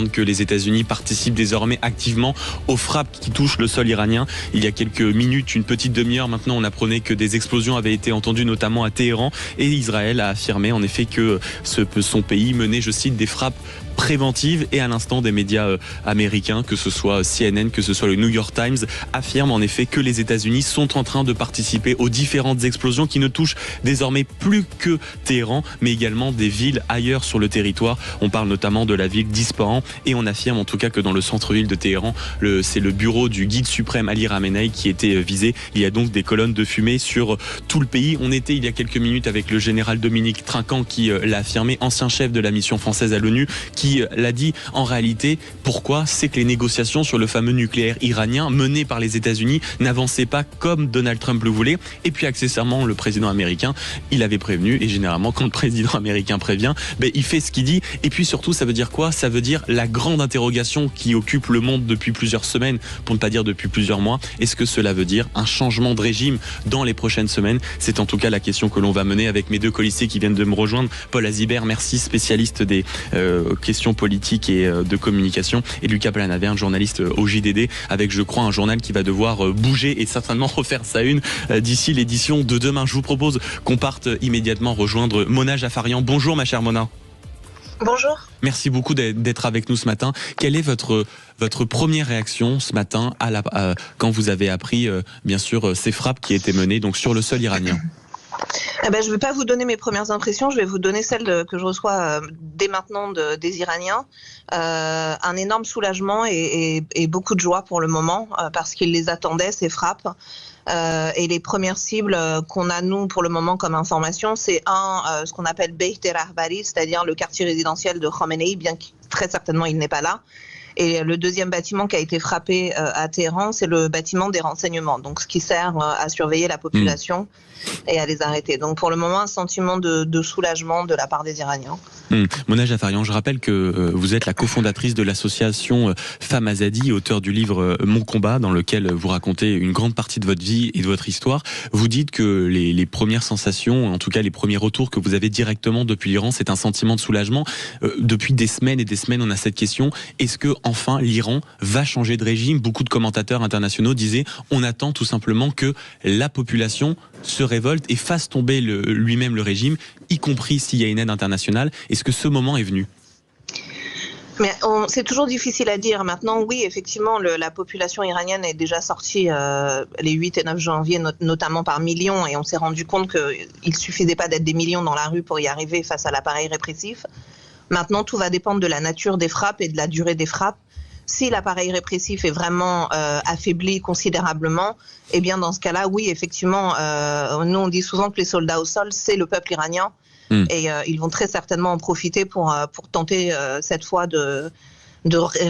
d'apprendre que les États-Unis participent désormais activement aux frappes qui touchent le sol iranien. Il y a quelques minutes, une petite demi-heure maintenant, on apprenait que des explosions avaient été entendues notamment à Téhéran, et Israël a affirmé en effet que son pays menait, je cite, des frappes préventive. Et à l'instant, des médias américains, que ce soit CNN, que ce soit le New York Times, affirment en effet que les États-Unis sont en train de participer aux différentes explosions qui ne touchent désormais plus que Téhéran, mais également des villes ailleurs sur le territoire. On parle notamment de la ville d'Ispahan, et on affirme en tout cas que dans le centre-ville de Téhéran, c'est le bureau du guide suprême Ali Khamenei qui était visé. Il y a donc des colonnes de fumée sur tout le pays. On était il y a quelques minutes avec le général Dominique Trinquant qui l'a affirmé, ancien chef de la mission française à l'ONU, qui l'a dit en réalité. Pourquoi? C'est que les négociations sur le fameux nucléaire iranien menées par les États-Unis n'avançaient pas comme Donald Trump le voulait. Et puis accessoirement, le président américain, il avait prévenu, et généralement quand le président américain prévient, il fait ce qu'il dit. Et puis surtout, ça veut dire quoi? Ça veut dire la grande interrogation qui occupe le monde depuis plusieurs semaines, pour ne pas dire depuis plusieurs mois. Est-ce que cela veut dire un changement de régime dans les prochaines semaines? C'est en tout cas la question que l'on va mener avec mes deux colistiers qui viennent de me rejoindre. Paul Azibert, merci, spécialiste des questions politique et de communication, et Lucas Planaverne, journaliste au JDD, avec, je crois, un journal qui va devoir bouger et certainement refaire sa une d'ici l'édition de demain. Je vous propose qu'on parte immédiatement rejoindre Mona Jaffarian. Bonjour ma chère Mona. Bonjour. Merci beaucoup d'être avec nous ce matin. Quelle est votre première réaction ce matin quand vous avez appris, bien sûr, ces frappes qui étaient menées donc sur le sol iranien? Je ne vais pas vous donner mes premières impressions, je vais vous donner celles que je reçois dès maintenant des Iraniens. Un énorme soulagement et beaucoup de joie pour le moment, parce qu'ils les attendaient, ces frappes. Et les premières cibles qu'on a, nous, pour le moment, comme information, c'est ce qu'on appelle Beit Rahbari, c'est-à-dire le quartier résidentiel de Khamenei, bien que très certainement il n'est pas là. Et le deuxième bâtiment qui a été frappé à Téhéran, c'est le bâtiment des renseignements, donc ce qui sert à surveiller la population et à les arrêter. Donc pour le moment, un sentiment de soulagement de la part des Iraniens. Mona Jaffarian, je rappelle que vous êtes la cofondatrice de l'association Femmes Azadi, auteur du livre Mon combat, dans lequel vous racontez une grande partie de votre vie et de votre histoire. Vous dites que les premières sensations, en tout cas les premiers retours que vous avez directement depuis l'Iran, c'est un sentiment de soulagement. Depuis des semaines et des semaines, on a cette question: est-ce que enfin l'Iran va changer de régime? Beaucoup de commentateurs internationaux disaient: on attend tout simplement que la population se révolte et fasse tomber lui-même le régime, y compris s'il y a une aide internationale. Est-ce que ce moment est venu? Mais c'est toujours difficile à dire. Maintenant, oui, effectivement, la population iranienne est déjà sortie les 8 et 9 janvier, notamment par millions, et on s'est rendu compte qu'il ne suffisait pas d'être des millions dans la rue pour y arriver face à l'appareil répressif. Maintenant, tout va dépendre de la nature des frappes et de la durée des frappes. Si l'appareil répressif est vraiment affaibli considérablement, eh bien dans ce cas-là, oui, effectivement, nous on dit souvent que les soldats au sol, c'est le peuple iranien, et ils vont très certainement en profiter pour tenter cette fois de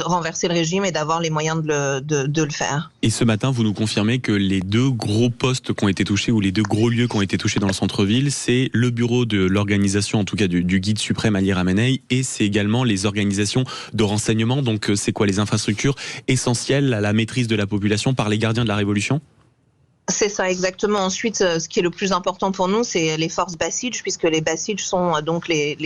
renverser le régime et d'avoir les moyens de le faire. Et ce matin, vous nous confirmez que les deux gros postes qui ont été touchés, ou les deux gros lieux qui ont été touchés dans le centre-ville, c'est le bureau de l'organisation, en tout cas du guide suprême Ali Khamenei, et c'est également les organisations de renseignement. Donc c'est quoi, les infrastructures essentielles à la maîtrise de la population par les gardiens de la Révolution? C'est ça, exactement. Ensuite, ce qui est le plus important pour nous, c'est les forces Basij, puisque les Basij sont donc les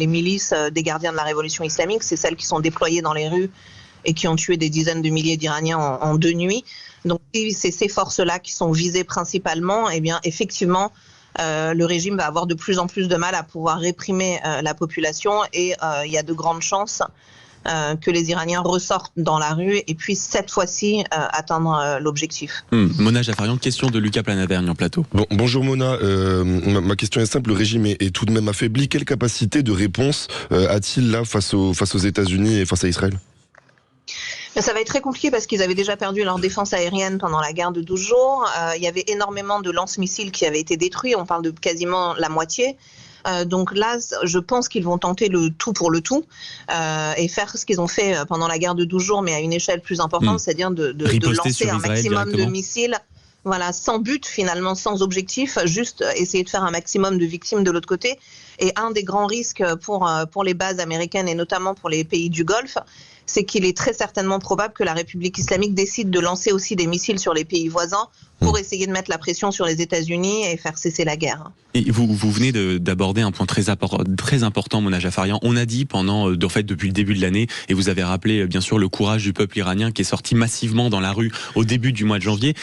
milices des gardiens de la Révolution islamique. C'est celles qui sont déployées dans les rues et qui ont tué des dizaines de milliers d'Iraniens en 2 nuits. Donc, si c'est ces forces-là qui sont visées principalement, eh bien, effectivement, le régime va avoir de plus en plus de mal à pouvoir réprimer la population, et il y a de grandes chances que les Iraniens ressortent dans la rue et puissent cette fois-ci atteindre l'objectif. Mona Jaffarian, question de Lucas Planaverne en plateau. Bonjour Mona, ma question est simple, le régime est tout de même affaibli. Quelle capacité de réponse a-t-il là face aux États-Unis et face à Israël? Mais ça va être très compliqué parce qu'ils avaient déjà perdu leur défense aérienne pendant la guerre de 12 jours. Il y avait énormément de lance-missiles qui avaient été détruits, on parle de quasiment la moitié. Donc là, je pense qu'ils vont tenter le tout pour le tout et faire ce qu'ils ont fait pendant la guerre de 12 jours, mais à une échelle plus importante, c'est-à-dire de lancer un maximum de missiles, voilà, sans but finalement, sans objectif, juste essayer de faire un maximum de victimes de l'autre côté. Et un des grands risques pour les bases américaines et notamment pour les pays du Golfe, c'est qu'il est très certainement probable que la République islamique décide de lancer aussi des missiles sur les pays voisins pour essayer de mettre la pression sur les États-Unis et faire cesser la guerre. Et vous venez d'aborder un point très important, Mona Jafarian. On a dit depuis le début de l'année, et vous avez rappelé bien sûr le courage du peuple iranien qui est sorti massivement dans la rue au début du mois de janvier.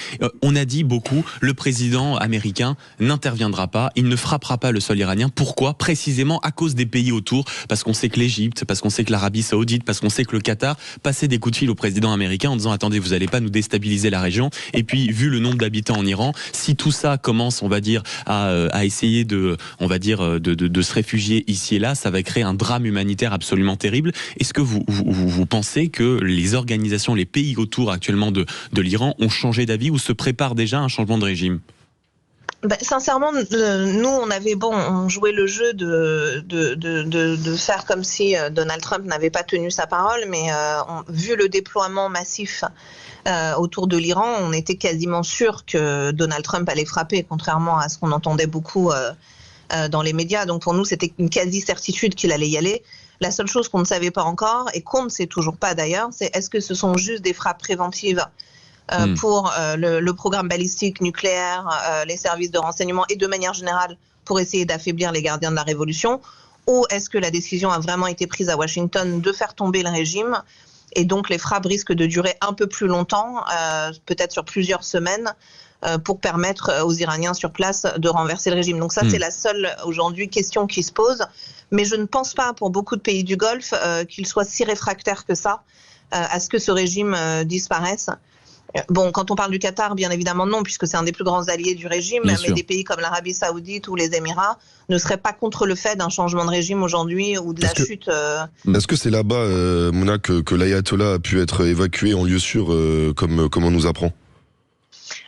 On a dit beaucoup, le président américain n'interviendra pas, il ne frappera pas le sol iranien. Pourquoi ? Précisément à cause des pays autour, parce qu'on sait que l'Égypte, parce qu'on sait que l'Arabie Saoudite, parce qu'on sait que le Qatar passaient des coups de fil au président américain en disant attendez, vous n'allez pas nous déstabiliser la région. Et puis vu le nombre d'habitants en Iran, si tout ça commence, on va dire, à essayer de se réfugier ici et là, ça va créer un drame humanitaire absolument terrible. Est-ce que vous pensez que les organisations, les pays autour actuellement de l'Iran ont changé d'avis ou se préparent déjà à un changement de régime ? Sincèrement, nous, on jouait le jeu de faire comme si Donald Trump n'avait pas tenu sa parole, mais vu le déploiement massif autour de l'Iran, on était quasiment sûr que Donald Trump allait frapper, contrairement à ce qu'on entendait beaucoup dans les médias. Donc pour nous, c'était une quasi-certitude qu'il allait y aller. La seule chose qu'on ne savait pas encore, et qu'on ne sait toujours pas d'ailleurs, c'est est-ce que ce sont juste des frappes préventives pour le programme balistique nucléaire, les services de renseignement et de manière générale pour essayer d'affaiblir les gardiens de la révolution, ou est-ce que la décision a vraiment été prise à Washington de faire tomber le régime et donc les frappes risquent de durer un peu plus longtemps, peut-être sur plusieurs semaines, pour permettre aux Iraniens sur place de renverser le régime. Donc ça, c'est la seule aujourd'hui question qui se pose. Mais je ne pense pas pour beaucoup de pays du Golfe qu'ils soient si réfractaires que ça à ce que ce régime disparaisse. Bon, quand on parle du Qatar, bien évidemment non, puisque c'est un des plus grands alliés du régime, mais des pays comme l'Arabie Saoudite ou les Émirats ne seraient pas contre le fait d'un changement de régime aujourd'hui ou de la chute. Est-ce que c'est là-bas, Mona, que l'ayatollah a pu être évacué en lieu sûr, comme on nous apprend ?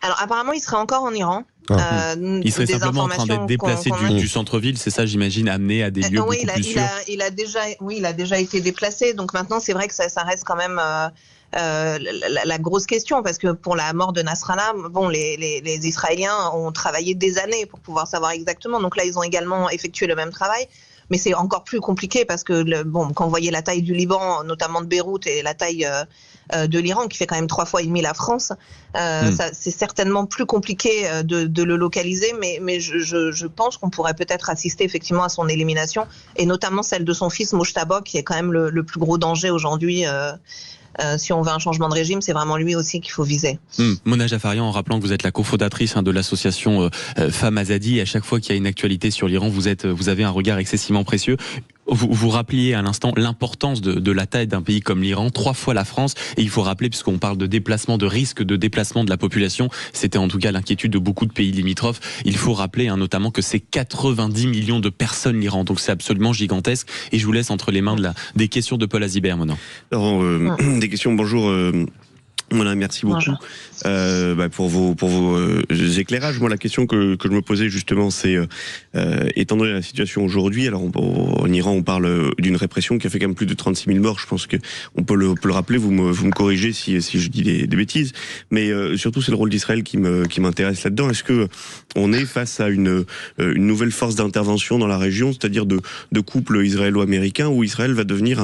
Alors apparemment, il serait encore en Iran. Il serait simplement en train d'être déplacé du centre-ville, c'est ça, j'imagine, amené à des lieux beaucoup plus sûrs. Il a déjà été déplacé, donc maintenant c'est vrai que ça reste quand même la grosse question, parce que pour la mort de Nasrallah, les Israéliens ont travaillé des années pour pouvoir savoir exactement, donc là ils ont également effectué le même travail. Mais c'est encore plus compliqué parce que quand vous voyez la taille du Liban, notamment de Beyrouth, et la taille de l'Iran, qui fait quand même 3,5 fois la France, c'est certainement plus compliqué de le localiser. Mais je pense qu'on pourrait peut-être assister effectivement à son élimination, et notamment celle de son fils Mojtaba, qui est quand même le plus gros danger aujourd'hui. Si on veut un changement de régime, c'est vraiment lui aussi qu'il faut viser. Mona Jafarian, en rappelant que vous êtes la cofondatrice de l'association Femmes Azadi, à chaque fois qu'il y a une actualité sur l'Iran, vous avez un regard excessivement précieux. Vous rappeliez à l'instant l'importance de la taille d'un pays comme l'Iran, 3 fois la France, et il faut rappeler, puisqu'on parle de déplacement, de risque de déplacement de la population, c'était en tout cas l'inquiétude de beaucoup de pays limitrophes, il faut rappeler notamment que c'est 90 millions de personnes l'Iran, donc c'est absolument gigantesque, et je vous laisse entre les mains des questions de Paul Azibert, Mona. Alors, des questions, bonjour. Voilà, merci beaucoup pour vos éclairages. Moi, la question que je me posais justement, c'est étant donné la situation aujourd'hui, alors en Iran, on parle d'une répression qui a fait quand même plus de 36 000 morts. Je pense que on peut le rappeler. Vous me corrigez si je dis des bêtises. Mais surtout, c'est le rôle d'Israël qui m'intéresse là-dedans. Est-ce que on est face à une nouvelle force d'intervention dans la région, c'est-à-dire de couple israélo-américain, où Israël va devenir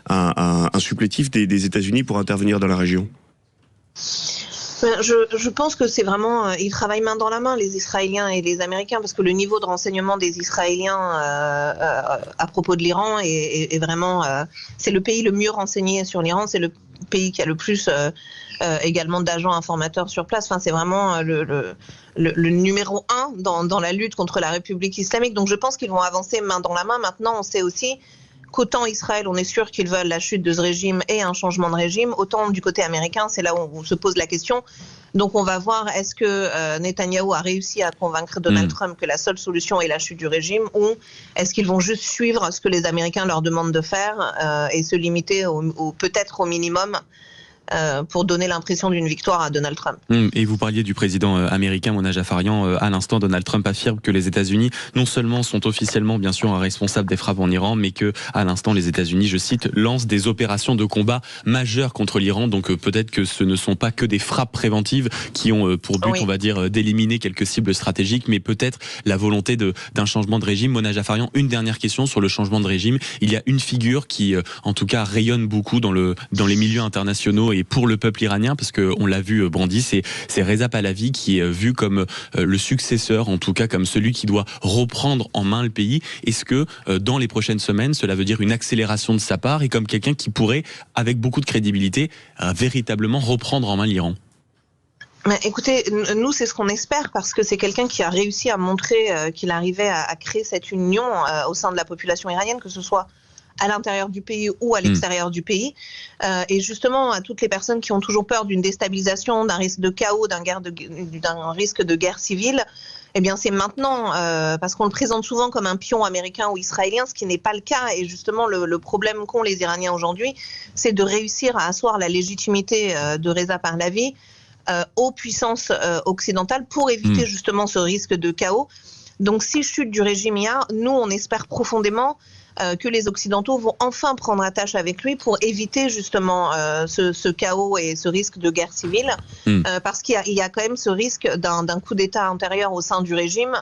un supplétif des États-Unis pour intervenir dans la région? Je pense que c'est vraiment, ils travaillent main dans la main, les Israéliens et les Américains, parce que le niveau de renseignement des Israéliens à propos de l'Iran est vraiment, c'est le pays le mieux renseigné sur l'Iran, c'est le pays qui a le plus également d'agents informateurs sur place. Enfin, c'est vraiment le numéro 1 dans la lutte contre la République islamique. Donc je pense qu'ils vont avancer main dans la main. Maintenant, on sait aussi qu'autant Israël, on est sûr qu'ils veulent la chute de ce régime et un changement de régime, autant du côté américain, c'est là où on se pose la question. Donc on va voir, est-ce que Netanyahou a réussi à convaincre Donald Trump que la seule solution est la chute du régime, ou est-ce qu'ils vont juste suivre ce que les Américains leur demandent de faire et se limiter peut-être au minimum pour donner l'impression d'une victoire à Donald Trump. Et vous parliez du président américain Mona Jafarian à l'instant. Donald Trump affirme que les États-Unis non seulement sont officiellement bien sûr responsables des frappes en Iran, mais que à l'instant les États-Unis, je cite, lancent des opérations de combat majeures contre l'Iran. Donc peut-être que ce ne sont pas que des frappes préventives qui ont pour but, on va dire, d'éliminer quelques cibles stratégiques, mais peut-être la volonté d'un changement de régime. Mona Jafarian, une dernière question sur le changement de régime. Il y a une figure qui, en tout cas, rayonne beaucoup dans les milieux internationaux et pour le peuple iranien, parce qu'on l'a vu brandi, c'est Reza Pahlavi qui est vu comme le successeur, en tout cas comme celui qui doit reprendre en main le pays. Est-ce que dans les prochaines semaines, cela veut dire une accélération de sa part et comme quelqu'un qui pourrait, avec beaucoup de crédibilité, véritablement reprendre en main l'Iran? Mais écoutez, nous c'est ce qu'on espère parce que c'est quelqu'un qui a réussi à montrer qu'il arrivait à créer cette union au sein de la population iranienne, que ce soit à l'intérieur du pays ou à l'extérieur du pays. Et justement, à toutes les personnes qui ont toujours peur d'une déstabilisation, d'un risque de chaos, d'un risque de guerre civile, eh bien c'est maintenant, parce qu'on le présente souvent comme un pion américain ou israélien, ce qui n'est pas le cas. Et justement, le problème qu'ont les Iraniens aujourd'hui, c'est de réussir à asseoir la légitimité de Reza Pahlavi aux puissances occidentales pour éviter justement ce risque de chaos. Donc si chute du régime il y a, nous on espère profondément que les Occidentaux vont enfin prendre attache avec lui pour éviter justement ce chaos et ce risque de guerre civile, parce qu'il y a quand même ce risque d'un coup d'État intérieur au sein du régime,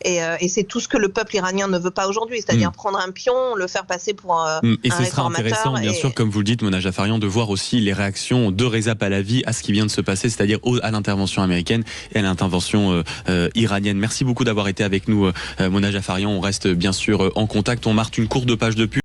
et c'est tout ce que le peuple iranien ne veut pas aujourd'hui, c'est-à-dire prendre un pion, le faire passer pour un et ce sera intéressant, bien sûr, comme vous le dites, Mona Jafarian, de voir aussi les réactions de Reza Pahlavi à ce qui vient de se passer, c'est-à-dire à l'intervention américaine et à l'intervention iranienne. Merci beaucoup d'avoir été avec nous, Mona Jafarian. On reste bien sûr en contact. On marque une courte page de pub.